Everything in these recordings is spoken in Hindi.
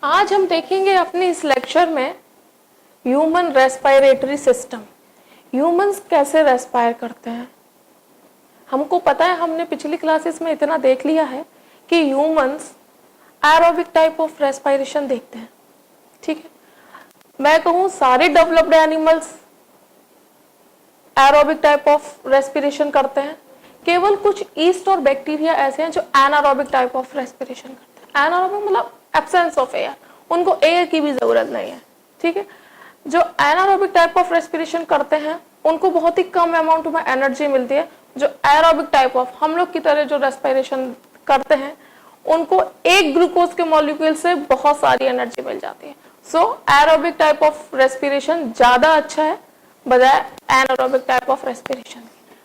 आज हम देखेंगे अपने इस लेक्चर में ह्यूमन रेस्पिरेटरी सिस्टम। ह्यूमंस कैसे रेस्पायर करते हैं। हमको पता है, हमने पिछली क्लासेस में इतना देख लिया है कि humans aerobic type of respiration देखते हैं। ठीक है, मैं कहूँ सारे developed animals aerobic type of respiration करते हैं। केवल कुछ ईस्ट और बैक्टीरिया ऐसे हैं जो एनारोबिक टाइप ऑफ रेस्पिरेशन करते हैं। एनारोबिक मतलब एब्सेंस ऑफ एयर, उनको एयर की भी जरूरत नहीं है। ठीक है, जो एनारोबिक टाइप ऑफ रेस्पिरेशन करते हैं उनको बहुत ही कम अमाउंट में एनर्जी मिलती है। जो एरोबिक टाइप ऑफ हम लोग की तरह जो रेस्पिरेशन करते हैं उनको एक ग्लूकोज के मॉलिक्यूल से बहुत सारी एनर्जी मिल जाती है। सो एरोबिक टाइप ऑफ रेस्पिरेशन ज्यादा अच्छा है बजाय एनारोबिक टाइप ऑफ रेस्पिरेशन।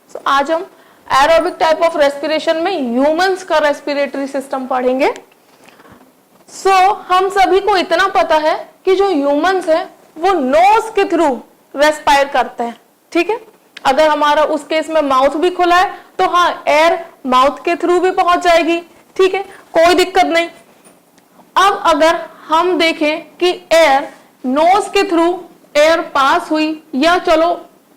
सो आज हम एरोबिक टाइप ऑफ रेस्पिरेशन में ह्यूमंस का रेस्पिरेटरी सिस्टम पढ़ेंगे। हम सभी को इतना पता है कि जो ह्यूमंस है वो नोज के थ्रू रेस्पायर करते हैं। ठीक है, अगर हमारा उस केस में माउथ भी खुला है तो हाँ, एयर माउथ के थ्रू भी पहुंच जाएगी। ठीक है, कोई दिक्कत नहीं। अब अगर हम देखें कि एयर नोज के थ्रू एयर पास हुई या चलो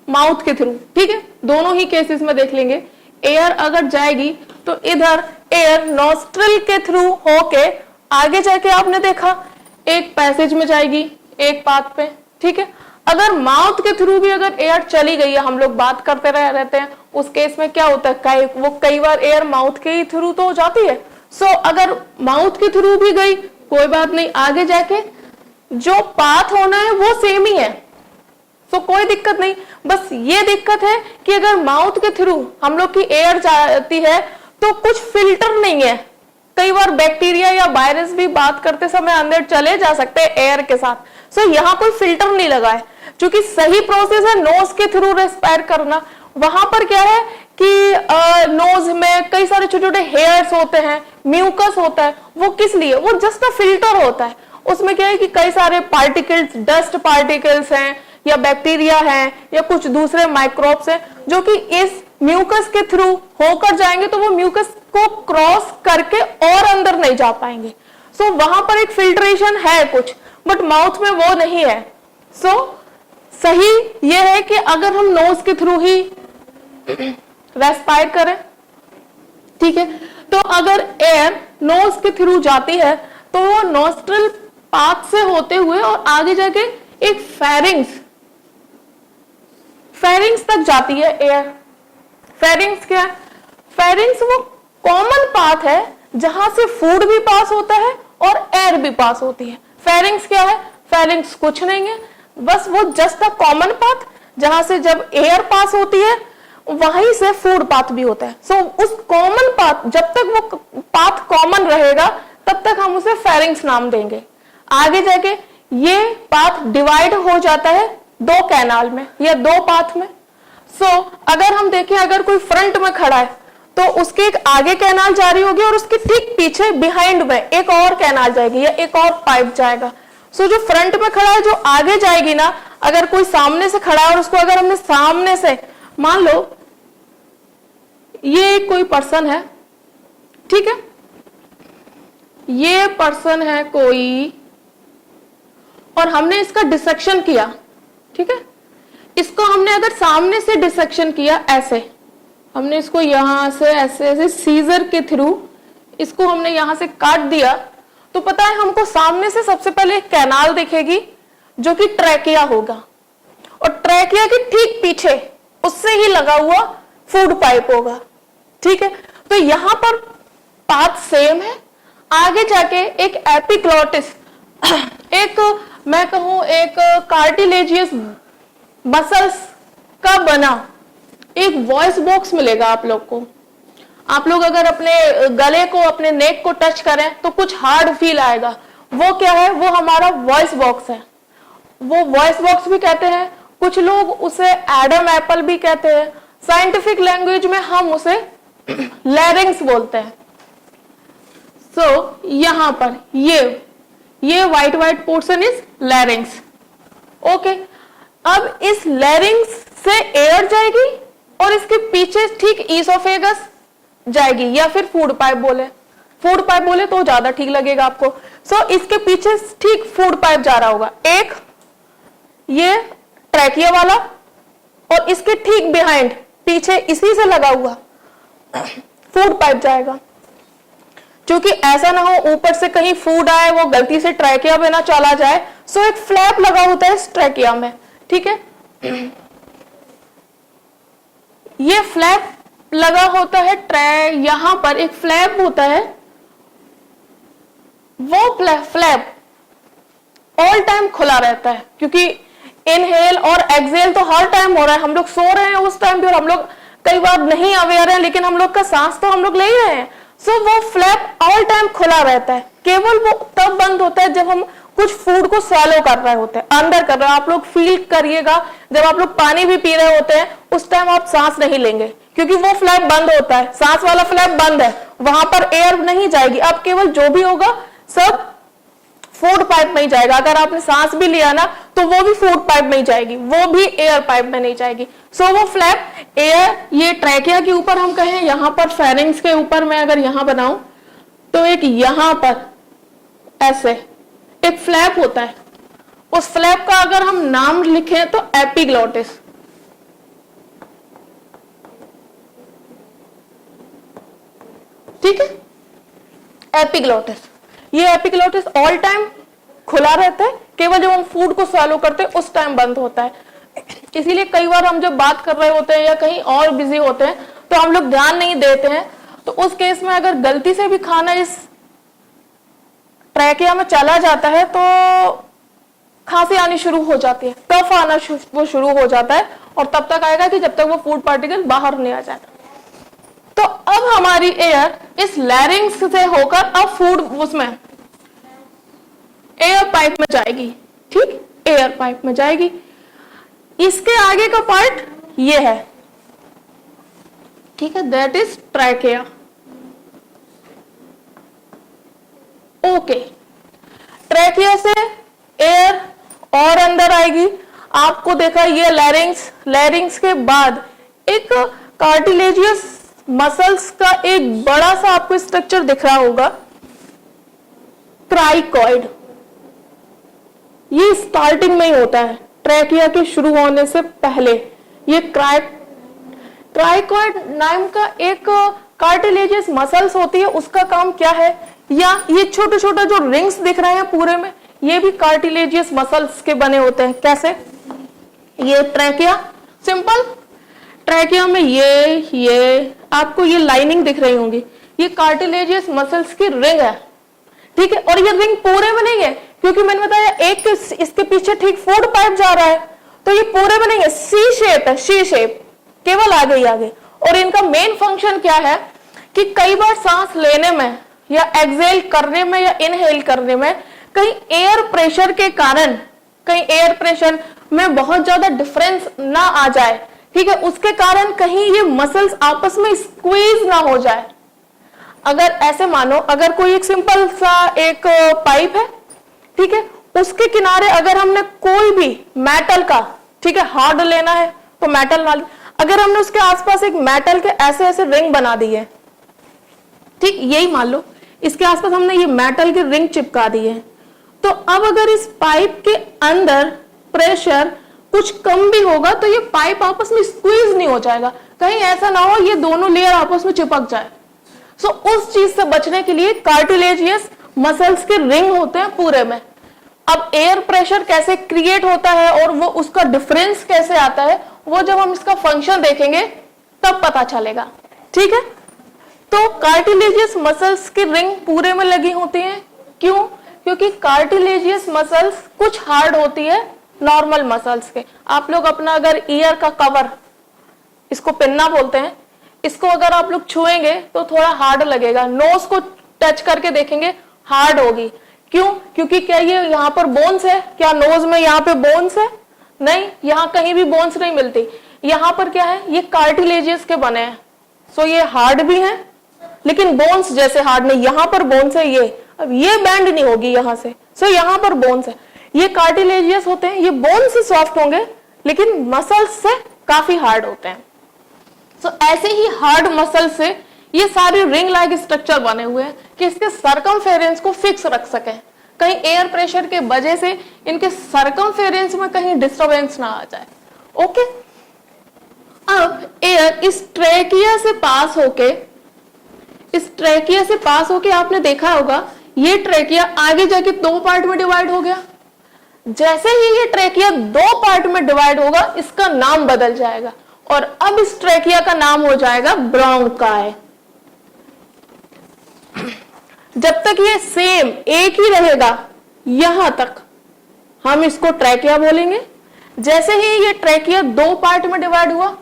माउथ के थ्रू, ठीक है, दोनों ही केसेस में देख लेंगे। एयर अगर जाएगी तो इधर एयर नोस्ट्रिल के थ्रू होके आगे जाके आपने देखा एक पैसेज में जाएगी, एक पाथ पे। ठीक है, अगर माउथ के थ्रू भी अगर एयर चली गई है, हम लोग बात करते रहते हैं, उस केस में क्या होता है, कई बार एयर माउथ के ही थ्रू तो जाती है। अगर माउथ के थ्रू भी गई कोई बात नहीं, आगे जाके जो पाथ होना है वो सेम ही है। कोई दिक्कत नहीं। बस ये दिक्कत है कि अगर माउथ के थ्रू हम लोग की एयर जाती है तो कुछ फिल्टर नहीं है। कई बार बैक्टीरिया या वायरस भी बात करते समय अंदर चले जा सकते हैं एयर के साथ। यहाँ कोई फिल्टर नहीं लगा है, क्योंकि सही प्रोसेस है नोज के थ्रू रेस्पायर करना। वहां पर क्या है कि नोज में कई सारे छोटे छोटे हेयर्स होते हैं, म्यूकस होता है। वो किस लिए? वो जस्ट अ फिल्टर होता है। उसमें क्या है कि कई सारे पार्टिकल्स, डस्ट पार्टिकल्स हैं या बैक्टीरिया हैं या कुछ दूसरे माइक्रोब्स हैं जो कि इस म्यूकस के थ्रू होकर जाएंगे, तो वो म्यूकस को क्रॉस करके और अंदर नहीं जा पाएंगे। वहां पर एक फिल्ट्रेशन है कुछ, बट माउथ में वो नहीं है। सही ये है कि अगर हम नोज के थ्रू ही रेस्पायर करें, ठीक है, तो अगर एयर नोज के थ्रू जाती है तो वो नोस्ट्रल पाथ से होते हुए और आगे जाके एक फेरिंग्स तक जाती है एयर। फेरिंग्स क्या है? फेरिंग्स वो कॉमन पाथ है जहां से फूड भी पास होता है और एयर भी पास होती है। फेरिंग्स क्या है? फेरिंग्स कुछ नहीं है, बस वो जस्ट अ कॉमन पाथ जहां से जब एयर पास होती है वहीं से फूड पाथ भी होता है। उस कॉमन पाथ, जब तक वो पाथ कॉमन रहेगा तब तक हम उसे फेरिंग्स नाम देंगे। आगे जाके ये पाथ डिवाइड हो जाता है दो कैनाल में या दो पाथ में। अगर हम देखें, अगर कोई फ्रंट में खड़ा है तो उसके एक आगे कैनाल जारी होगी और उसके ठीक पीछे बिहाइंड में एक और कैनाल जाएगी या एक और पाइप जाएगा। जो फ्रंट में खड़ा है, जो आगे जाएगी ना, अगर कोई सामने से खड़ा है और उसको अगर हमने सामने से, मान लो ये कोई पर्सन है, ठीक है, ये पर्सन है कोई, और हमने इसका डिसेक्शन किया, ठीक है, इसको हमने अगर सामने से डिसेक्शन किया, ऐसे हमने इसको यहां से ऐसे ऐसे सीजर के थ्रू इसको हमने यहां से काट दिया, तो पता है हमको सामने से सबसे पहले एक कैनाल दिखेगी जो कि ट्रैकिया होगा, और ट्रैकिया के ठीक पीछे उससे ही लगा हुआ फूड पाइप होगा। ठीक है, तो यहां पर पाथ सेम है। आगे जाके एक एपिग्लॉटिस, एक मैं कहूं एक कार्टिलेजियस मसल्स का बना एक वॉइस बॉक्स मिलेगा आप लोग को। आप लोग अगर अपने गले को, अपने नेक को टच करें तो कुछ हार्ड फील आएगा। वो क्या है? वो हमारा वॉइस बॉक्स है। वो वॉइस बॉक्स भी कहते हैं, कुछ लोग उसे एडम एप्पल भी कहते हैं। साइंटिफिक लैंग्वेज में हम उसे लैरिंग्स बोलते हैं। यहां पर ये व्हाइट पोर्शन इज लैरिंग्स। ओके, अब इस लैरिंग्स से एयर जाएगी और इसके पीछे ठीक ईसोफेगस जाएगी, या फिर फूड पाइप बोले तो ज्यादा ठीक लगेगा आपको। सो इसके पीछे ठीक फूड पाइप जा रहा होगा, एक ये ट्रैकिया वाला और इसके ठीक बिहाइंड पीछे इसी से लगा हुआ फूड पाइप जाएगा। क्योंकि ऐसा ना हो ऊपर से कहीं फूड आए वो गलती से ट्रैकिया में ना चला जाए, सो एक फ्लैप लगा होता है इस ट्रैकिया में, ठीक है। ये फ्लैप लगा होता है यहां पर एक फ्लैप होता है, वो फ्लैप ऑल टाइम खुला रहता है, क्योंकि इनहेल और एक्सहेल तो हर टाइम हो रहा है, हम लोग सो रहे हैं उस टाइम भी और हम लोग कई बार नहीं अवेयर है, लेकिन हम लोग का सांस तो हम लोग ले ही रहे हैं। सो वो फ्लैप ऑल टाइम खुला रहता है, केवल वो तब बंद होता है जब हम कुछ फूड को स्वैलो कर रहे होते हैं, अंदर कर रहे हैं। आप लोग फील करिएगा जब आप लोग पानी भी पी रहे होते हैं उस टाइम आप सांस नहीं लेंगे, क्योंकि वो फ्लैप बंद होता है, सांस वाला फ्लैप बंद है, वहां पर एयर नहीं जाएगी। अब केवल जो भी होगा सब फूड पाइप में ही जाएगा। अगर आपने सांस भी लिया ना तो वो भी फूड पाइप में ही जाएगी, वो भी एयर पाइप में नहीं जाएगी। सो वो फ्लैप एयर, ये ट्रैकिया के ऊपर हम कहें, यहां पर फेरिंग्स के ऊपर मैं अगर यहां बनाऊं तो एक यहां पर ऐसे एक फ्लैप होता है, उस फ्लैप का अगर हम नाम लिखें तो एपिग्लोटिस। ठीक है, एपिग्लोटिस। ये एपिग्लोटिस ऑल टाइम खुला रहता है, केवल जब हम फूड को स्वैलो करते हैं उस टाइम बंद होता है। इसीलिए कई बार हम जब बात कर रहे होते हैं या कहीं और बिजी होते हैं तो हम लोग ध्यान नहीं देते हैं, तो उस केस में अगर गलती से भी खाना इस ट्रैकिया में चला जाता है तो खांसी आनी शुरू हो जाती है, कफ आना वो शुरू हो जाता है और तब तक आएगा कि जब तक वो फूड पार्टिकल बाहर नहीं आ जाता। तो अब हमारी एयर इस लैरिंग्स से होकर अब फूड उसमें एयर पाइप में जाएगी, ठीक, एयर पाइप में जाएगी। इसके आगे का पार्ट ये है, ठीक है, that is trachea. Okay, trachea से एयर और अंदर आएगी। आपको देखा ये लैरिंग्स के बाद एक कार्टिलेजियस मसल्स का एक बड़ा सा आपको स्ट्रक्चर दिख रहा होगा, क्राइकॉइड। ये स्टार्टिंग में ही होता है, ट्रैकिया के शुरू होने से पहले। ये क्राइकॉइड नाम का एक कार्टिलेजियस मसल्स होती है, उसका काम क्या है, या ये छोटे छोटे जो रिंग्स दिख रहे हैं पूरे में, ये भी कार्टिलेजियस मसल्स के बने होते हैं। कैसे, ये ट्रैकिया, सिंपल ट्रैकिया में ये आपको ये लाइनिंग दिख रही होंगी, ये कार्टिलेजियस मसल्स की रिंग है, ठीक है। और ये रिंग पूरे में नहीं है, क्योंकि मैंने बताया एक इसके पीछे ठीक फूड पाइप जा रहा है, तो ये पूरे में नहीं है, सी शेप है, सी शेप, केवल आगे ही आगे। और इनका मेन फंक्शन क्या है कि कई बार सांस लेने में या एक्सहेल करने में या इनहेल करने में कहीं एयर प्रेशर के कारण, कहीं एयर प्रेशर में बहुत ज्यादा डिफरेंस ना आ जाए, ठीक है, उसके कारण कहीं ये मसल्स आपस में स्क्वीज ना हो जाए। अगर ऐसे मानो, अगर कोई एक सिंपल सा एक पाइप है, ठीक है, उसके किनारे अगर हमने कोई भी मेटल का, ठीक है, हार्ड लेना है तो मेटल वाली, अगर हमने उसके आसपास एक मेटल के ऐसे ऐसे रिंग बना दी है, ठीक, यही मान लो इसके आसपास हमने ये मेटल की रिंग चिपका दी है, तो अब अगर इस पाइप के अंदर प्रेशर कुछ कम भी होगा तो ये पाइप आपस में स्क्वीज नहीं हो जाएगा, कहीं ऐसा ना हो ये दोनों लेयर आपस में चिपक जाए। सो उस चीज से बचने के लिए कार्टिलेजियस मसल्स के रिंग होते हैं पूरे में। अब एयर प्रेशर कैसे क्रिएट होता है और वो उसका डिफरेंस कैसे आता है, वो जब हम इसका फंक्शन देखेंगे तब पता चलेगा, ठीक है। तो कार्टिलेजियस मसल्स की रिंग पूरे में लगी होती है, क्यों, क्योंकि कार्टिलेजियस मसल्स कुछ हार्ड होती है नॉर्मल मसल्स के। आप लोग अपना अगर ईयर का कवर, इसको पिन्ना बोलते हैं, इसको अगर आप लोग छुएंगे तो थोड़ा हार्ड लगेगा, नोज को टच करके देखेंगे हार्ड होगी, क्यों, क्योंकि क्या ये यहाँ पर बोन्स है, क्या नोज में यहाँ पे बोन्स है, नहीं, यहाँ कहीं भी बोन्स नहीं मिलती, यहाँ पर क्या है, ये कार्टिलेजियस के बने हैं। सो ये हार्ड भी हैं लेकिन बोन्स जैसे हार्ड नहीं, यहाँ पर बोन्स है, ये अब ये बैंड नहीं होगी यहाँ से, सो यहाँ पर बोन्स है, ये कार्टिलेजियस होते हैं, ये बोन से सॉफ्ट होंगे लेकिन मसल्स से काफी हार्ड होते हैं। सो ऐसे ही हार्ड मसल से ये सारे रिंग लाइक स्ट्रक्चर बने हुए हैं कि इसके सरकमफेरेंस को फिक्स रख सके। कहीं एयर प्रेशर के वजह से इनके सर्कमफेरेंस में कहीं डिस्टरबेंस ना आ जाए। ओके, अब एयर इस ट्रेकिया से पास होके आपने देखा होगा ये ट्रेकिया आगे जाके 2 पार्ट में डिवाइड हो गया। जैसे ही ये ट्रेकिया 2 पार्ट में डिवाइड होगा इसका नाम बदल जाएगा और अब इस ट्रेकिया का नाम हो जाएगा ब्रोंकाई। जब तक ये सेम एक ही रहेगा यहां तक हम इसको ट्रेकिया बोलेंगे। जैसे ही ये ट्रेकिया 2 पार्ट में डिवाइड हुआ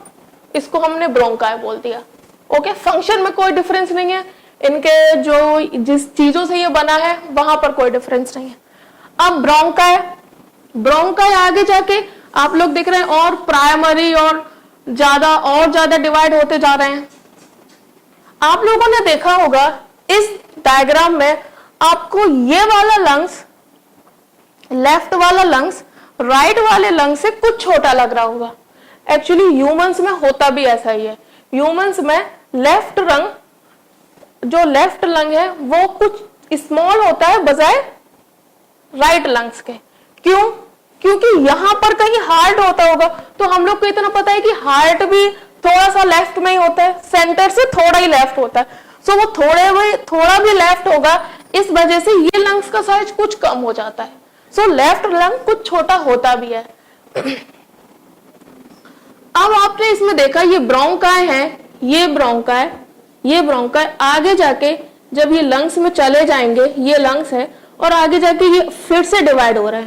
इसको हमने ब्रोंकाई बोल दिया। ओके, फंक्शन में कोई डिफरेंस नहीं है, इनके जो जिस चीजों से ये बना है वहां पर कोई डिफरेंस नहीं है। अब ब्रोंकाई आगे जाके आप लोग देख रहे हैं और प्राइमरी और ज्यादा डिवाइड होते जा रहे हैं। आप लोगों ने देखा होगा इस डायग्राम में आपको ये वाला लंग्स, लेफ्ट वाला लंग्स राइट वाले लंग्स से कुछ छोटा लग रहा होगा। एक्चुअली ह्यूमंस में होता भी ऐसा ही है। ह्यूमंस में लेफ्ट लंग है वो कुछ स्मॉल होता है बजाय राइट लंग्स के। क्यों? क्योंकि यहां पर कहीं हार्ट होता होगा, तो हम लोग को इतना पता है कि हार्ट भी थोड़ा सा लेफ्ट में ही होता है, सेंटर से थोड़ा ही लेफ्ट होता है। सो वो थोड़ा भी लेफ्ट होगा, इस वजह से ये लंग्स का साइज कुछ कम हो जाता है। सो लेफ्ट लंग कुछ छोटा होता भी है। अब आपने इसमें देखा ये ब्रोंकाई है, ये ब्रोंकाई आगे जाके जब ये लंग्स में चले जाएंगे, ये लंग्स है और आगे जाके ये फिर से डिवाइड हो रहा है,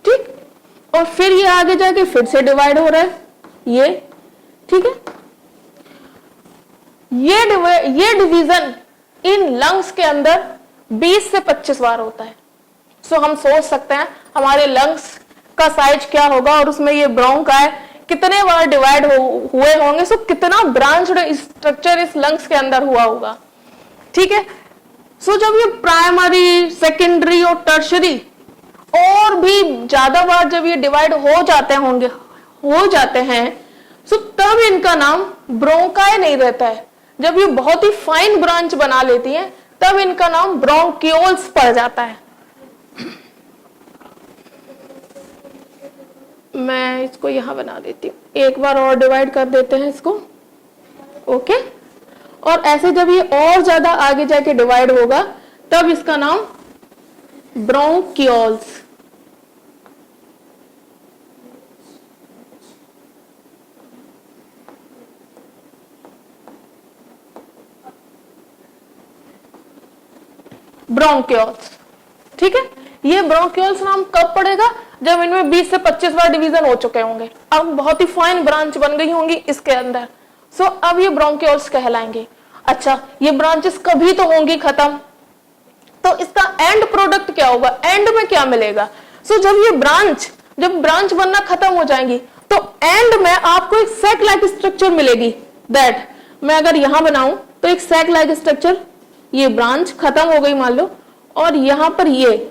ठीक, और फिर ये आगे जाके फिर से डिवाइड हो रहा है, ये, ठीक है। ये डिवीजन इन लंग्स के अंदर 20 से 25 बार होता है। सो हम सोच सकते हैं हमारे लंग्स का साइज क्या होगा और उसमें ये ब्रोंकाई कितने बार डिवाइड हुए होंगे। सो कितना ब्रांच्ड स्ट्रक्चर इस लंग्स के अंदर हुआ होगा, ठीक है। सो जब ये प्राइमरी, सेकेंडरी और टर्शरी और भी ज्यादा बार जब ये डिवाइड हो जाते हैं सो तब इनका नाम ब्रोंकाई नहीं रहता है। जब ये बहुत ही फाइन ब्रांच बना लेती हैं तब इनका नाम ब्रोंक्यूल्स पड़ जाता है। मैं इसको यहां बना देती हूँ, एक बार और डिवाइड कर देते हैं इसको, ओके। और ऐसे जब ये और ज्यादा आगे जाके डिवाइड होगा तब इसका नाम ब्रोंक्यूल्स। ब्रोंक्यूल्स, ठीक है। ये ब्रोंक्यूल्स नाम कब पड़ेगा? जब इनमें 20 से 25 बार डिवीजन हो चुके होंगे, अब बहुत ही फाइन ब्रांच बन गई होंगी इसके अंदर। सो अब ये ब्रोंक्यूल्स कहलाएंगे। अच्छा, ये ब्रांचेस कभी तो होंगी खत्म, तो इसका एंड प्रोडक्ट क्या होगा? एंड में क्या मिलेगा? सो जब ब्रांच बनना खत्म हो जाएंगी तो एंड में आपको एक सैक लाइक स्ट्रक्चर मिलेगी। दैट मैं अगर यहां बनाऊं तो एक सैक लाइक स्ट्रक्चर, ये ब्रांच खत्म हो गई मान लो, और यहां पर ये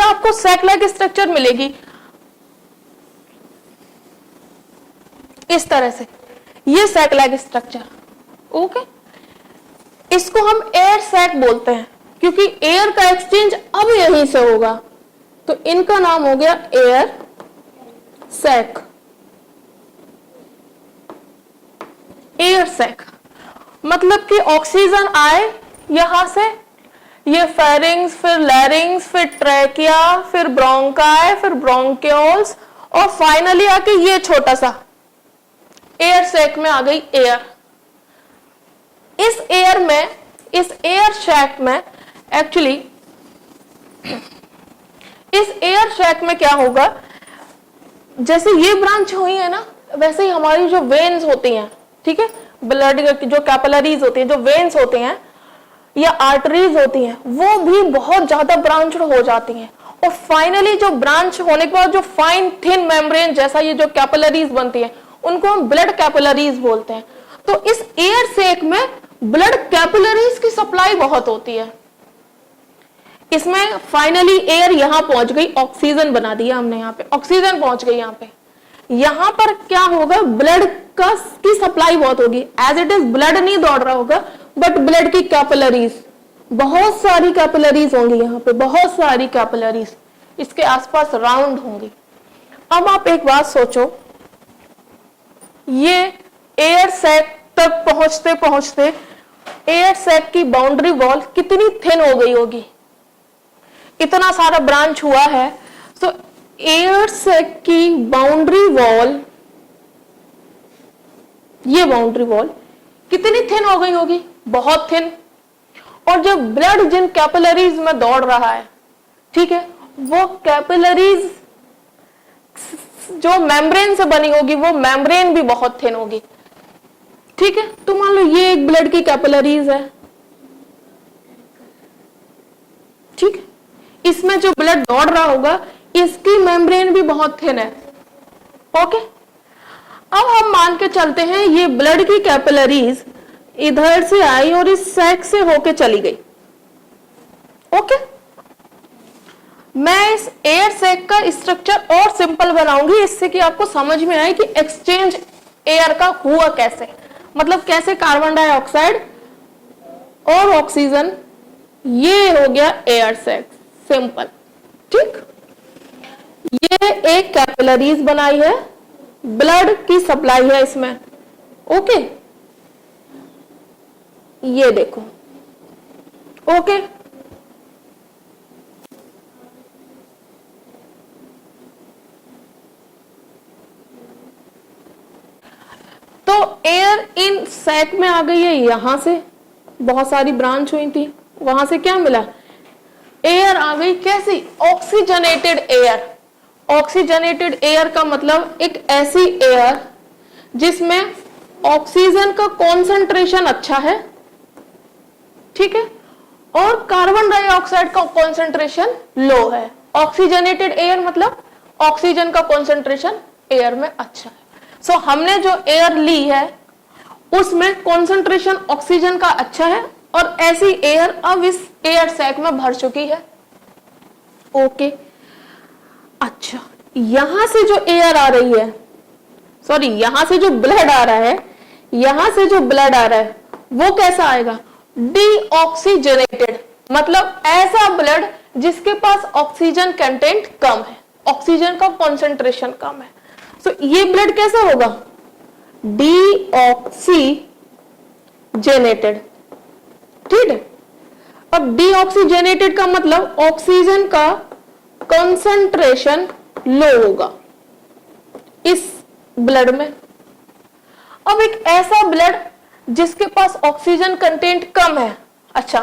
आपको सैक लाइक स्ट्रक्चर मिलेगी इस तरह से, ये सैक लाइक स्ट्रक्चर, ओके। इसको हम एयर सैक बोलते हैं क्योंकि एयर का एक्सचेंज अब यहीं से होगा, तो इनका नाम हो गया एयर सैक। एयर सैक मतलब कि ऑक्सीजन आए यहां से, ये फेरिंग्स, फिर लैरिंग्स, फिर ट्रैकिया, फिर ब्रोंकाई, फिर ब्रोंक्यूल्स और फाइनली आके ये छोटा सा एयर सैक में आ गई एयर। इस एयर सैक में एक्चुअली इस एयर सैक में क्या होगा, जैसे ये ब्रांच हुई है ना, वैसे ही हमारी जो वेन्स होती हैं, ठीक है, ब्लड की जो कैपिलरीज होती हैं, जो वेन्स होती हैं या आर्टरीज होती हैं, वो भी बहुत ज्यादा ब्रांच्ड हो जाती हैं। और फाइनली जो ब्रांच होने के बाद जो फाइन थिन मेम्ब्रेन जैसा ये जो कैपिलरीज बनती है उनको हम ब्लड कैपिलरीज बोलते हैं। तो इस एयर सैक में ब्लड कैपिलरीज की सप्लाई बहुत होती है। इसमें फाइनली एयर यहां पहुंच गई, ऑक्सीजन बना दिया हमने, यहां पे ऑक्सीजन पहुंच गई। यहां पर क्या होगा, ब्लड की सप्लाई बहुत होगी। एज इट इज ब्लड नहीं दौड़ रहा होगा बट ब्लड की कैपिलरीज बहुत सारी कैपिलरीज होंगी यहाँ पे, बहुत सारी कैपिलरीज इसके आसपास राउंड होंगी। अब आप एक बात सोचो, ये एयर सैक तक पहुंचते पहुंचते एयर सैक की बाउंड्री वॉल कितनी थिन हो गई होगी, इतना सारा ब्रांच हुआ है। सो एयर सैक की बाउंड्री वॉल, ये बाउंड्री वॉल कितनी थिन हो गई होगी, बहुत थिन। और जब ब्लड जिन कैपिलरीज में दौड़ रहा है, ठीक है, वो कैपिलरीज जो मेम्ब्रेन से बनी होगी, वो मेम्ब्रेन भी बहुत थिन होगी, ठीक है। तो मान लो ये एक ब्लड की कैपिलरीज है, ठीक है, इसमें जो ब्लड दौड़ रहा होगा इसकी मेम्ब्रेन भी बहुत थिन है, ओके। अब हम मान के चलते हैं ये ब्लड की कैपिलरीज इधर से आई और इस सैक से होके चली गई, ओके। मैं इस एयर सैक का स्ट्रक्चर और सिंपल बनाऊंगी, इससे कि आपको समझ में आए कि एक्सचेंज एयर का हुआ कैसे, मतलब कैसे कार्बन डाइऑक्साइड और ऑक्सीजन, ये हो गया एयर सैक, सिंपल, ठीक। ये एक कैपिलरीज बनाई है, ब्लड की सप्लाई है इसमें, ओके। ये देखो, ओके। तो एयर इन सैक में आ गई है, यहां से बहुत सारी ब्रांच हुई थी, वहां से क्या मिला, एयर आ गई। कैसी, ऑक्सीजनेटेड एयर। ऑक्सीजनेटेड एयर का मतलब एक ऐसी एयर जिसमें ऑक्सीजन का कॉन्सेंट्रेशन अच्छा है, ठीक है, और कार्बन डाइऑक्साइड का कॉन्सेंट्रेशन लो है। ऑक्सीजनेटेड एयर मतलब ऑक्सीजन का कॉन्सेंट्रेशन एयर में अच्छा है। सो हमने जो एयर ली है उसमें कॉन्सेंट्रेशन ऑक्सीजन का अच्छा है, और ऐसी एयर अब इस एयर सैक में भर चुकी है, ओके। अच्छा, यहां से जो एयर आ रही है, सॉरी, यहां से जो ब्लड आ रहा है, यहां से जो ब्लड आ रहा है वो कैसा आएगा, डीऑक्सीजनेटेड, मतलब ऐसा ब्लड जिसके पास ऑक्सीजन कंटेंट कम है, ऑक्सीजन का कॉन्सेंट्रेशन कम है। सो ये ब्लड कैसा होगा, डीऑक्सीजनेटेड, ठीक है। अब डीऑक्सीजनेटेड का मतलब ऑक्सीजन का कंसंट्रेशन लो होगा इस ब्लड में। अब एक ऐसा ब्लड जिसके पास ऑक्सीजन कंटेंट कम है, अच्छा,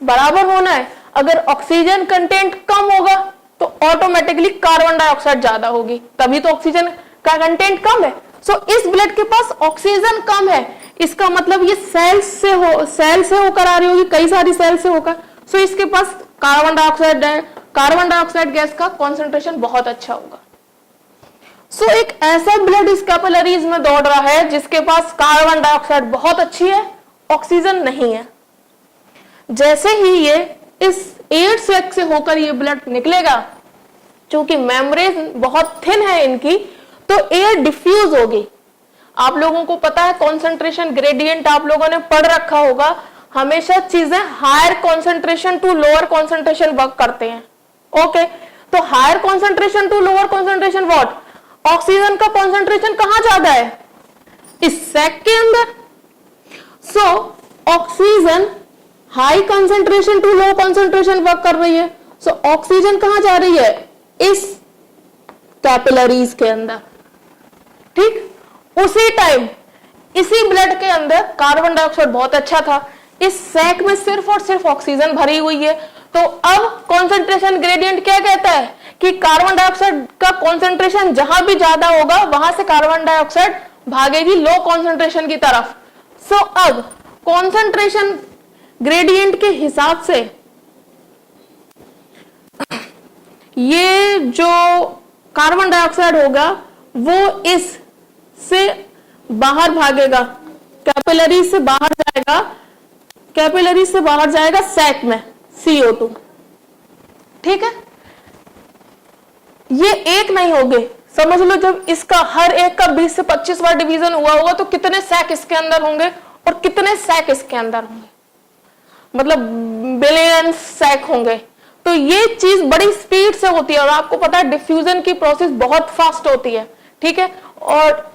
बराबर होना है, अगर ऑक्सीजन कंटेंट कम होगा तो ऑटोमेटिकली कार्बन डाइऑक्साइड ज्यादा होगी, तभी तो ऑक्सीजन का कंटेंट कम है। सो इस ब्लड के पास ऑक्सीजन कम है, इसका मतलब ये सेल से होकर आ रही होगी, कई सारी सेल से होकर। सो इसके पास कार्बन डाइऑक्साइड गैस का कॉन्सेंट्रेशन बहुत अच्छा होगा। सो एक ऐसा ब्लड इस कैपिलरीज में दौड़ रहा है जिसके पास कार्बन डाइऑक्साइड बहुत अच्छी है, ऑक्सीजन नहीं है। जैसे ही ये इस एयर सैक से होकर ये ब्लड निकलेगा, क्योंकि मेम्ब्रेन बहुत थिन है इनकी, तो एयर डिफ्यूज होगी। आप लोगों को पता है कॉन्सेंट्रेशन ग्रेडियंट आप लोगों ने पढ़ रखा होगा, हमेशा चीजें higher concentration to lower concentration work करते हैं, ओके। तो higher concentration to lower concentration what, oxygen का कॉन्सेंट्रेशन कहां ज्यादा है, इस सैक के अंदर। So oxygen high concentration to low concentration work कर रही है। सो ऑक्सीजन कहां जा रही है, इस कैपिलरीज के अंदर, ठीक। उसी टाइम इसी ब्लड के अंदर कार्बन डाइऑक्साइड बहुत अच्छा था, इस सैक में सिर्फ और सिर्फ ऑक्सीजन भरी हुई है। तो अब कॉन्सेंट्रेशन ग्रेडियंट क्या कहता है कि कार्बन डाइऑक्साइड का कॉन्सेंट्रेशन जहां भी ज्यादा होगा वहां से कार्बन डाइऑक्साइड भागेगी लो कॉन्सेंट्रेशन की तरफ। सो अब कॉन्सेंट्रेशन ग्रेडियंट के हिसाब से ये जो कार्बन डाइऑक्साइड होगा वो इस से बाहर भागेगा, कैपिलरी से बाहर जाएगा, कैपिलरी से बाहर जाएगा सैक में CO2, ठीक है। ये एक नहीं होंगे, समझ लो जब इसका हर एक का 20 से 25 बार डिवीजन हुआ होगा तो कितने सैक इसके अंदर होंगे और कितने सैक इसके अंदर होंगे, मतलब बिलियन सैक होंगे। तो ये चीज बड़ी स्पीड से होती है और आपको पता है डिफ्यूजन की प्रोसेस बहुत फास्ट होती है, ठीक है। और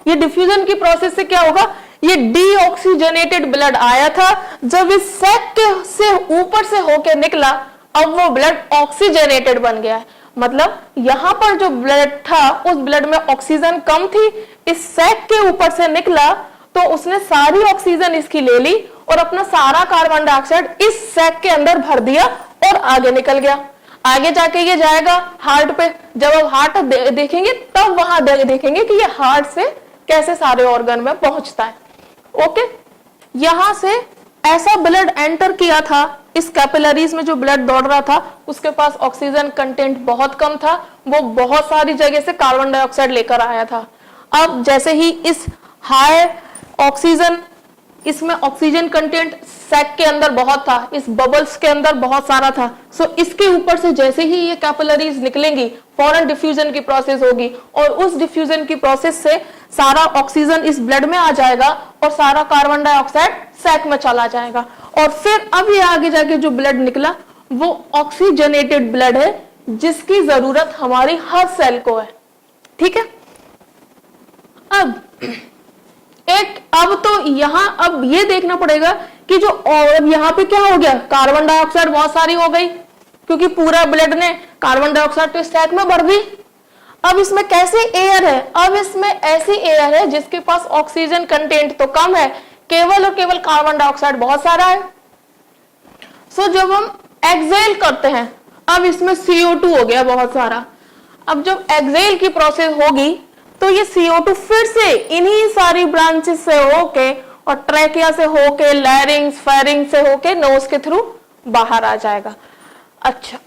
ये डिफ्यूजन की प्रोसेस से क्या होगा, ये डीऑक्सीजनेटेड ब्लड आया था, जब इस सैक के से ऊपर से होके निकला, अब वो ब्लड ऑक्सीजनेटेड बन गया है। मतलब यहां पर जो ब्लड था उस ब्लड में ऑक्सीजन कम थी, इस सैक के ऊपर से निकला तो उसने सारी ऑक्सीजन इसकी ले ली और अपना सारा कार्बन डाइऑक्साइड इस सैक के अंदर भर दिया और आगे निकल गया। आगे जाके ये जाएगा हार्ट पे, जब अब हार्ट देखेंगे तब वहां देखेंगे कि ये हार्ट से कैसे सारे ऑर्गन में पहुंचता है। ओके, यहां से ऐसा ब्लड एंटर किया था, इस कैपिलरीज में जो ब्लड दौड़ रहा था उसके पास ऑक्सीजन कंटेंट बहुत कम था, वो बहुत सारी जगह से कार्बन डाइऑक्साइड लेकर आया था। अब जैसे ही इस हाई ऑक्सीजन, इसमें ऑक्सीजन कंटेंट सैक के अंदर बहुत था, इस बबल्स के अंदर बहुत सारा था, सो इसके ऊपर से जैसे ही ये कैपिलरीज निकलेंगी फौरन डिफ्यूजन की प्रोसेस होगी और उस डिफ्यूजन की प्रोसेस से सारा ऑक्सीजन इस ब्लड में आ जाएगा और सारा कार्बन डाइऑक्साइड सैक में चला जाएगा। और फिर अब ये आगे जाके जो ब्लड निकला वो ऑक्सीजनेटेड ब्लड है, जिसकी जरूरत हमारी हर सेल को है, ठीक है। अब तो यहां अब ये देखना पड़ेगा कि जो यहां पे क्या हो गया, कार्बन डाइऑक्साइड बहुत सारी हो गई क्योंकि पूरा ब्लड ने कार्बन डाइऑक्साइड तो सैक में भर दी। अब इसमें कैसे एयर है, अब इसमें ऐसी एयर है जिसके पास ऑक्सीजन कंटेंट तो कम है, केवल और केवल कार्बन डाइऑक्साइड बहुत सारा है। जब हम एक्सहेल करते हैं, अब इसमें CO2 हो गया बहुत सारा। अब जब एक्सहेल की प्रोसेस होगी तो ये CO2 फिर से इन्हीं सारी ब्रांचेस से होके और ट्रैकिया से होके, लैरिंग्स, फेरिंग्स से होके नोज के थ्रू बाहर आ जाएगा। अच्छा,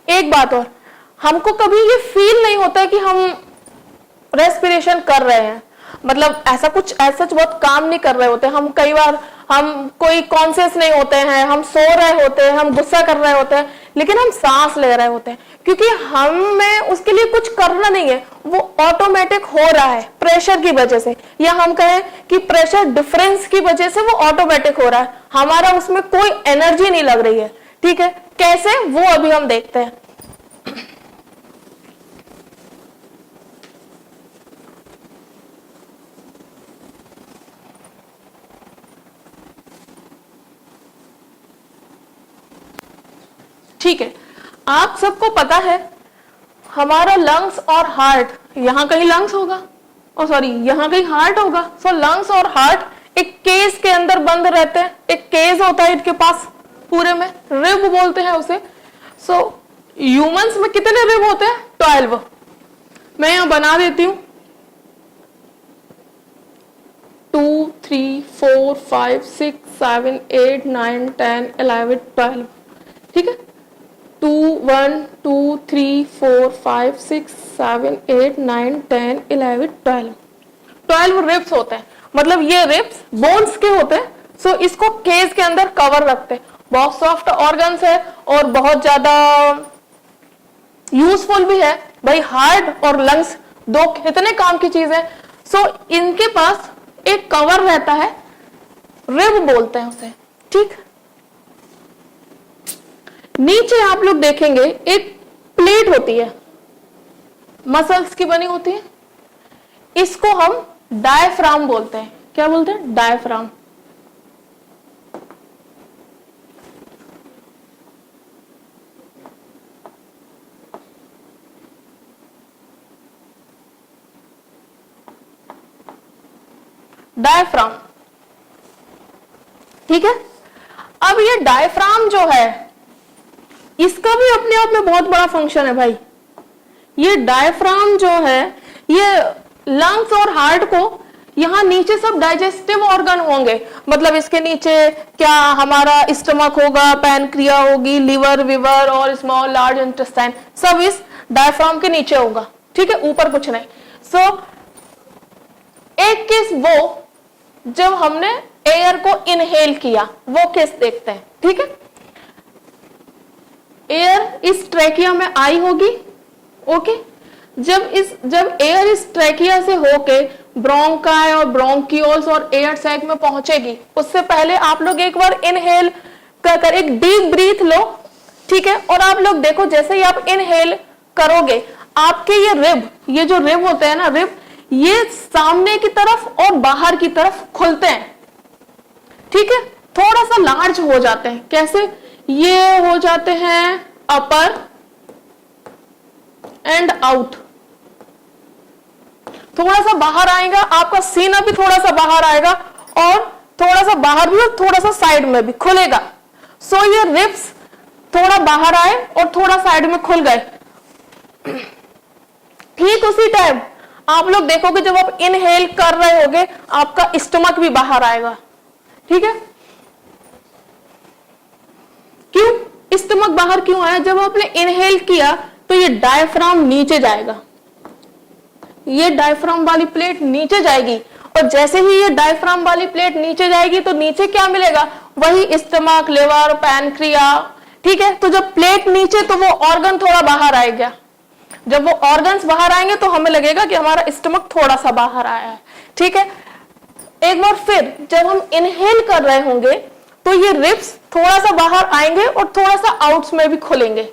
एक बात और, हमको कभी ये फील नहीं होता कि हम रेस्पिरेशन कर रहे हैं, मतलब ऐसा कुछ ऐसा बहुत काम नहीं कर रहे होते हम। कई बार हम कोई कॉन्शियस नहीं होते हैं, हम सो रहे होते हैं, हम गुस्सा कर रहे होते हैं, लेकिन हम सांस ले रहे होते हैं क्योंकि हमें उसके लिए कुछ करना नहीं है, वो ऑटोमेटिक हो रहा है प्रेशर की वजह से, या हम कहें कि प्रेशर डिफरेंस की वजह से वो ऑटोमेटिक हो रहा है, हमारा उसमें कोई एनर्जी नहीं लग रही है, ठीक है। कैसे, वो अभी हम देखते हैं। ठीक है, आप सबको पता है हमारा लंग्स और हार्ट, यहां कहीं लंग्स होगा और सॉरी यहां कहीं हार्ट होगा। लंग्स और हार्ट एक केस के अंदर बंद रहते हैं, एक केस होता है इनके पास, पूरे में रिब बोलते हैं उसे। ह्यूमंस में कितने रिब होते हैं? 12। मैं यहां बना देती हूं 2 3 4 5 6 7 8 9 10 11 12, ठीक है। 2 1 2 3 4 5 6 7 8 9 10 11 12 रिब्स होते हैं, मतलब ये रिब्स बोन्स के होते हैं। इसको केस के अंदर कवर रखते हैं, बहुत सॉफ्ट ऑर्गन्स है और बहुत ज्यादा यूजफुल भी है भाई। हार्ट और लंग्स दो कितने काम की चीज है। इनके पास एक कवर रहता है, रिब बोलते हैं उसे, ठीक। नीचे आप लोग देखेंगे एक प्लेट होती है, मसल्स की बनी होती है, इसको हम डायफ्राम बोलते हैं। क्या बोलते हैं? डायफ्राम। डायफ्राम, ठीक है। अब ये डायफ्राम जो है इसका भी अपने आप में बहुत बड़ा फंक्शन है भाई। ये डायफ्राम जो है ये लंग्स और हार्ट को, यहां नीचे सब डाइजेस्टिव ऑर्गन होंगे, मतलब इसके नीचे क्या हमारा स्टमक होगा, पैनक्रिया होगी, लिवर विवर और स्मॉल लार्ज इंटेस्टाइन, सब इस डायफ्राम के नीचे होगा, ठीक है, ऊपर कुछ नहीं। एक केस वो जब हमने एयर को इनहेल किया, वो केस देखते हैं, ठीक है। एयर इस ट्रैकिया में आई होगी, ओके। जब एयर इस ट्रैकिया से होके ब्रोंकाई और ब्रोंकियोल्स और एयर सैक में पहुंचेगी, उससे पहले आप लोग एक बार इनहेल कर एक डीप ब्रीथ लो, ठीक है। और आप लोग देखो जैसे ही आप इनहेल करोगे आपके ये जो रिब होते हैं ना, रिब ये सामने की तरफ और बाहर की तरफ खुलते हैं, ठीक है। थोड़ा सा लार्ज हो जाते हैं। कैसे? ये हो जाते हैं अपर एंड आउट, थोड़ा सा बाहर आएगा, आपका सीना भी थोड़ा सा बाहर आएगा और थोड़ा सा बाहर भी और थोड़ा सा साइड में भी खुलेगा। सो ये रिब्स थोड़ा बाहर आए और थोड़ा साइड में खुल गए। ठीक उसी टाइम आप लोग देखोगे जब आप इनहेल कर रहे होगे आपका स्टमक भी बाहर आएगा, ठीक है। क्यों स्टमक बाहर क्यों आया? जब आपने इनहेल किया तो ये डायफ्राम नीचे जाएगा, ये डायफ्राम वाली प्लेट नीचे जाएगी और जैसे ही ये डायफ्राम वाली प्लेट नीचे जाएगी तो नीचे क्या मिलेगा? वही स्टमक, लिवर, पैनक्रिया, ठीक है। तो जब प्लेट नीचे तो वो ऑर्गन थोड़ा बाहर आएगा, जब वो ऑर्गन्स बाहर आएंगे तो हमें लगेगा कि हमारा स्टमक थोड़ा सा बाहर आया है, ठीक है। एक बार फिर जब हम इनहेल कर रहे होंगे तो ये रिब्स थोड़ा सा बाहर आएंगे और थोड़ा सा आउट्स में भी खुलेंगे,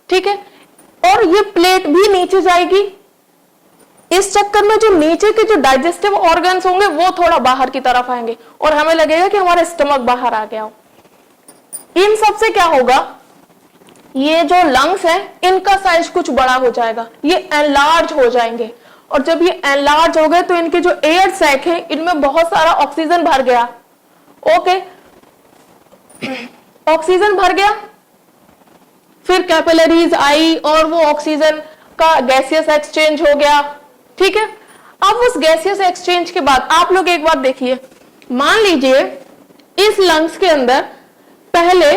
ठीक है। और ये प्लेट भी नीचे जाएगी। इस चक्कर में जो नीचे के जो डाइजेस्टिव ऑर्गन्स होंगे वो थोड़ा बाहर की तरफ आएंगे और हमें लगेगा कि हमारा स्टमक बाहर आ गया हो। इन सब से क्या होगा? ये जो लंग्स है इनका साइज कुछ बड़ा हो जाएगा, ये एनलार्ज हो जाएंगे और जब ये एनलार्ज हो गए तो इनके जो एयर सैक है इनमें बहुत सारा ऑक्सीजन भर गया। ओके, ऑक्सीजन भर गया, फिर कैपिलरीज आई और वो ऑक्सीजन का गैसियस एक्सचेंज हो गया, ठीक है। अब उस गैसियस एक्सचेंज के बाद आप लोग एक बात देखिए, मान लीजिए इस लंग्स के अंदर पहले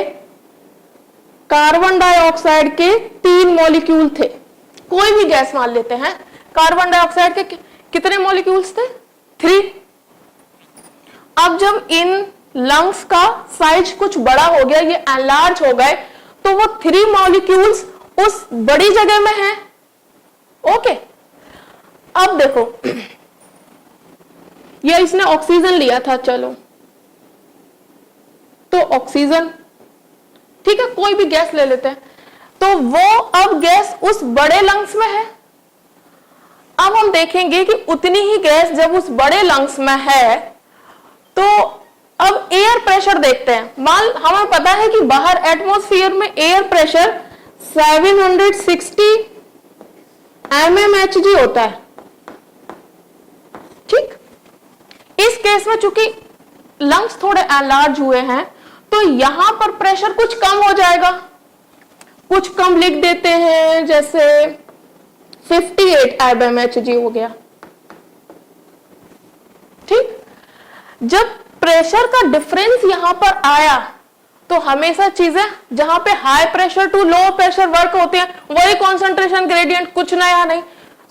कार्बन डाइऑक्साइड के 3 मॉलिक्यूल थे। कोई भी गैस मान लेते हैं, कार्बन डाइऑक्साइड के कितने मॉलिक्यूल्स थे? 3। अब जब इन लंग्स का साइज कुछ बड़ा हो गया, ये एनलार्ज हो गए, तो वो 3 मॉलिक्यूल्स उस बड़ी जगह में हैं। ओके, अब देखो ये इसने ऑक्सीजन लिया था, चलो तो ऑक्सीजन, ठीक है, कोई भी गैस ले लेते हैं, तो वो अब गैस उस बड़े लंग्स में है। अब हम देखेंगे कि उतनी ही गैस जब उस बड़े लंग्स में है तो अब एयर प्रेशर देखते हैं। मान हमें पता है कि बाहर एटमॉस्फेयर में एयर प्रेशर 760 mmHg होता है, ठीक। इस केस में चूंकि लंग्स थोड़े एनलार्ज हुए हैं तो यहां पर प्रेशर कुछ कम हो जाएगा, कुछ कम लिख देते हैं, जैसे 58 mmHg हो गया, ठीक। जब प्रेशर का डिफरेंस यहां पर आया तो हमेशा चीजें जहां पे high pressure to low pressure work होते हैं वही कॉन्सेंट्रेशन ग्रेडियंट, कुछ नया नहीं।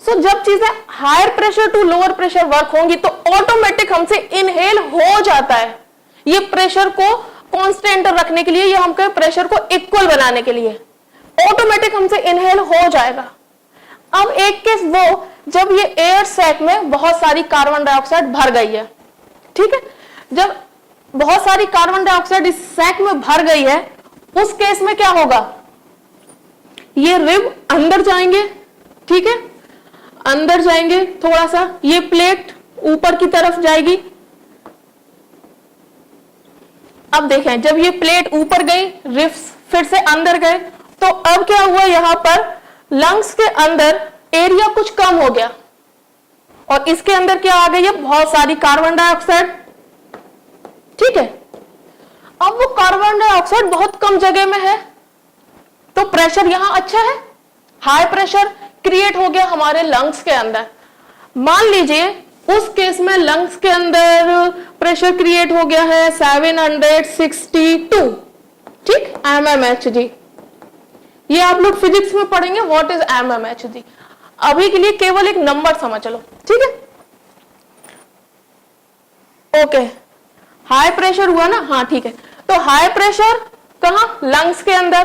सो जब चीजें higher pressure to lower pressure work होंगी तो ऑटोमेटिक हमसे इनहेल हो जाता है। ये प्रेशर को कांस्टेंट रखने के लिए, ये हम कहें प्रेशर को इक्वल बनाने के लिए, ऑटोमेटिक हमसे इनहेल हो जाएगा। अब एक केस वो जब ये एयर सैक में बहुत सारी कार्बन डाइऑक्साइड भर गई है, ठीक है। जब बहुत सारी कार्बन डाइऑक्साइड इस सैक में भर गई है उस केस में क्या होगा? ये रिब अंदर जाएंगे, ठीक है, अंदर जाएंगे थोड़ा सा, ये प्लेट ऊपर की तरफ जाएगी। अब देखें जब ये प्लेट ऊपर गई, रिब्स फिर से अंदर गए, तो अब क्या हुआ? यहां पर लंग्स के अंदर एरिया कुछ कम हो गया और इसके अंदर क्या आ गई है? बहुत सारी कार्बन डाइऑक्साइड, ठीक है। अब वो कार्बन डाइऑक्साइड बहुत कम जगह में है तो प्रेशर यहां अच्छा है, हाई प्रेशर क्रिएट हो गया हमारे लंग्स के अंदर। मान लीजिए उस केस में लंग्स के अंदर प्रेशर क्रिएट हो गया है 762, ठीक, mmHg। ये आप लोग फिजिक्स में पढ़ेंगे व्हाट इज mmHg। अभी के लिए केवल एक नंबर समझ लो, ठीक है। ओके, हाई प्रेशर हुआ ना? हाँ, ठीक है। तो हाई प्रेशर कहां? लंग्स के अंदर।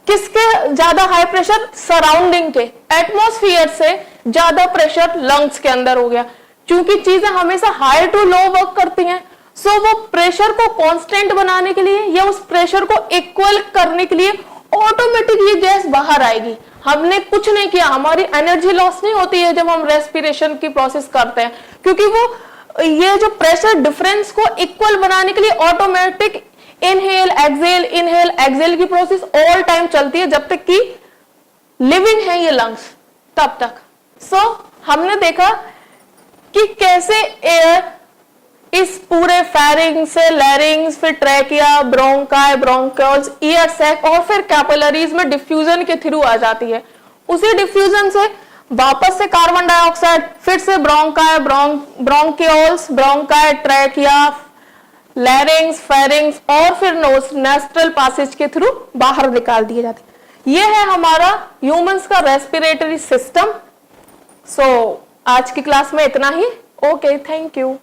किसके ज्यादा हाई प्रेशर? सराउंडिंग के, एटमॉस्फेयर से ज्यादा प्रेशर लंग्स के अंदर हो गया। क्योंकि चीजें हमेशा हाई टू लो वर्क करती हैं, सो वो प्रेशर को कांस्टेंट बनाने के लिए या उस प्रेशर को इक्वल करने के लिए ऑटोमेटिक ये गैस बाहर आएगी। हमने कुछ नहीं किया, हमारी एनर्जी लॉस नहीं होती है जब हम रेस्पिरेशन की प्रोसेस करते हैं, क्योंकि वो ये जो प्रेशर डिफरेंस को इक्वल बनाने के लिए ऑटोमेटिक इनहेल एक्सहेल की प्रोसेस ऑल टाइम चलती है जब तक कि लिविंग है ये लंग्स, तब तक। सो हमने देखा कि कैसे एयर इस पूरे फेरिंग्स से लैरिंग्स, फिर trachea, bronchi, bronchioles, air sac और फिर कैपिलरीज में डिफ्यूजन के थ्रू आ जाती है। उसी डिफ्यूजन से वापस से कार्बन डाइऑक्साइड, फिर से bronchi, bronchioles, bronchi, trachea, लैरिंग्स, pharynx और फिर नोज, नोस्ट्रल पासेज के थ्रू बाहर निकाल दिए जाते हैं। यह है हमारा ह्यूमंस का रेस्पिरेटरी सिस्टम। सो आज की क्लास में इतना ही। Okay, thank you.